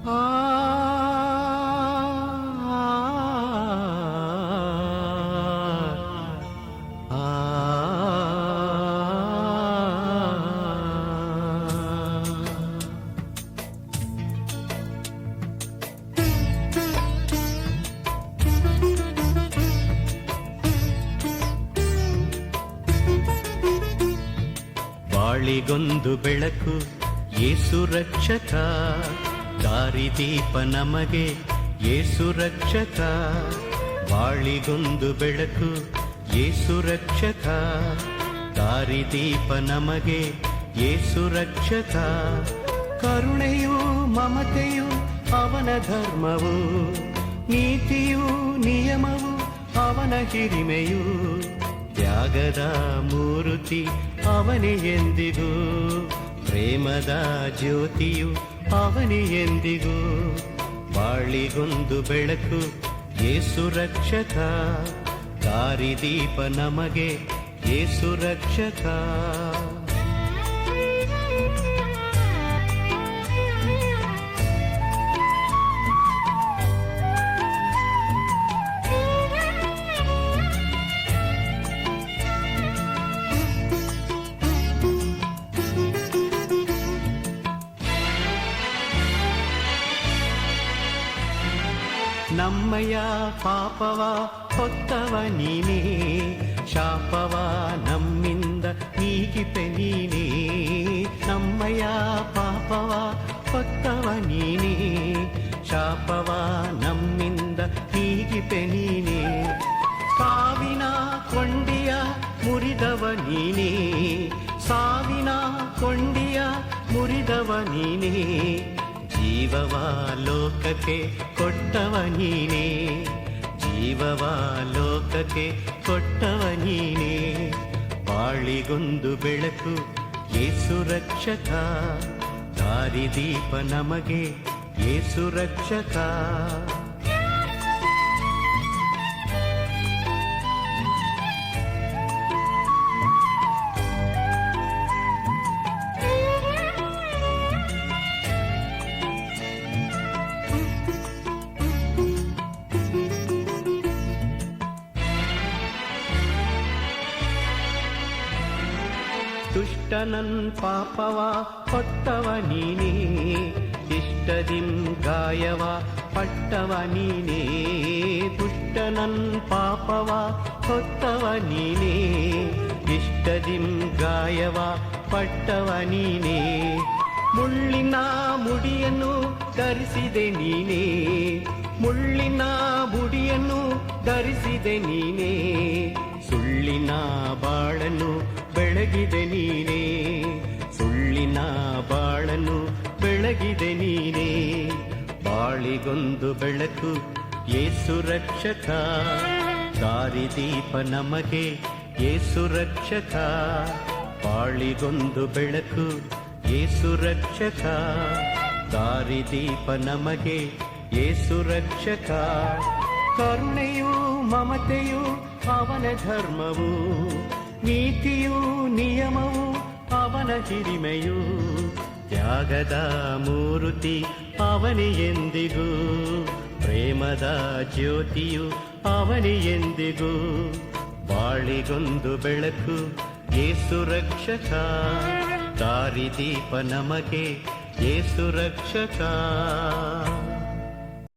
ಆ ಬಾಳಿಗೊಂದು ಬೆಳಕು ಯೇಸು ರಕ್ಷಕ, ದಾರಿದೀಪ ನಮಗೆ ಯೇಸು ರಕ್ಷಕ. ಬಾಳಿಗೊಂದು ಬೆಳಕು ಯೇಸು ರಕ್ಷಕ, ದಾರಿದೀಪ ನಮಗೆ ಯೇಸು ರಕ್ಷಕ. ಕರುಣೆಯೂ ಮಮತೆಯೂ ಅವನ ಧರ್ಮವು, ನೀತಿಯೂ ನಿಯಮವು ಅವನ ಹಿರಿಮೆಯು. ತ್ಯಾಗದ ಮೂರ್ತಿ ಅವನೇ ಎಂದಿಗೂ, ಪ್ರೇಮದ ಜ್ಯೋತಿಯು ಅವನೇ ಎಂದಿಗೂ. ಬಾಳಿಗೊಂದು ಬೆಳಕು ಯೇಸು ರಕ್ಷಕ, ದಾರಿದೀಪ ನಮಗೆ ಯೇಸು ರಕ್ಷಕ. ನಮ್ಮಯ ಪಾಪವ ಹೊತ್ತವ ನೀನೇ, ಶಾಪವ ನಮ್ಮಿಂದ ನೀಗಿಪೆ ನೀನೇ. ನಮ್ಮಯ ಪಾಪವ ಹೊತ್ತವ ನೀನೇ, ಶಾಪವ ನಮ್ಮಿಂದ ನೀಗಿಪೆ ನೀನೇ. ಸಾವಿನ ಕೊಂಡಿಯ ಮುರಿದವ ನೀನೇ, ಸಾವಿನ ಕೊಂಡಿಯ ಮುರಿದವ ನೀನೇ. ಜೀವವ ಲೋಕಕ್ಕೆ ಕೊಟ್ಟವ ನೀನೇ, ಜೀವವ ಲೋಕಕ್ಕೆ ಕೊಟ್ಟವ ನೀನೇ. ಬಾಳಿಗೊಂದು ಬೆಳಕು ಯೇಸು ರಕ್ಷಕ, ದಾರಿದೀಪ ನಮಗೆ ಯೇಸು ರಕ್ಷಕ. ದುಷ್ಟನನ್ ಪಾಪವ ಹೊತ್ತವ ನೀನೇ, ಇಷ್ಟದಿಂ ಗಾಯವ ಪಟ್ಟವ ನೀನೇ. ದುಷ್ಟನನ್ ಪಾಪವ ಹೊತ್ತವ ನೀನೇ, ಇಷ್ಟದಿಂ ಗಾಯವ ಪಟ್ಟವ ನೀನೇ. ಮುಳ್ಳಿನ ಮುಡಿಯನ್ನು ಧರಿಸಿದೆ ನೀನೇ, ಮುಳ್ಳಿನ ಮುಡಿಯನ್ನು ಧರಿಸಿದೆ ನೀನೇ. ಸುಳ್ಳಿನ ಬಾಳನ್ನು ಬೆಳಗಿದೆ ನೀನೇ, ಸುಳ್ಳಿನ ಬಾಳನ್ನು ಬೆಳಗಿದೆ ನೀನೇ. ಬಾಳಿಗೊಂದು ಬೆಳಕು ಯೇಸು ರಕ್ಷಕ, ದಾರಿದೀಪ ನಮಗೆ ಯೇಸು ರಕ್ಷಕ. ಬಾಳಿಗೊಂದು ಬೆಳಕು ಯೇಸು ರಕ್ಷಕ, ದಾರಿದೀಪ ನಮಗೆ ಯೇಸು ರಕ್ಷಕ. ಕರುಣೆಯೂ ಮಮತೆಯೂ ಅವನ ಧರ್ಮವು, ನೀತಿಯೂ ನಿಯಮವು ಅವನ ಹಿರಿಮೆಯು. ತ್ಯಾಗದ ಮೂರ್ತಿ ಅವನೇ ಎಂದಿಗೂ, ಪ್ರೇಮದ ಜ್ಯೋತಿಯು ಅವನೇ ಎಂದಿಗೂ. ಬಾಳಿಗೊಂದು ಬೆಳಕು ಯೇಸು ರಕ್ಷಕ, ದಾರಿದೀಪ ನಮಗೆ ಯೇಸು ರಕ್ಷಕ.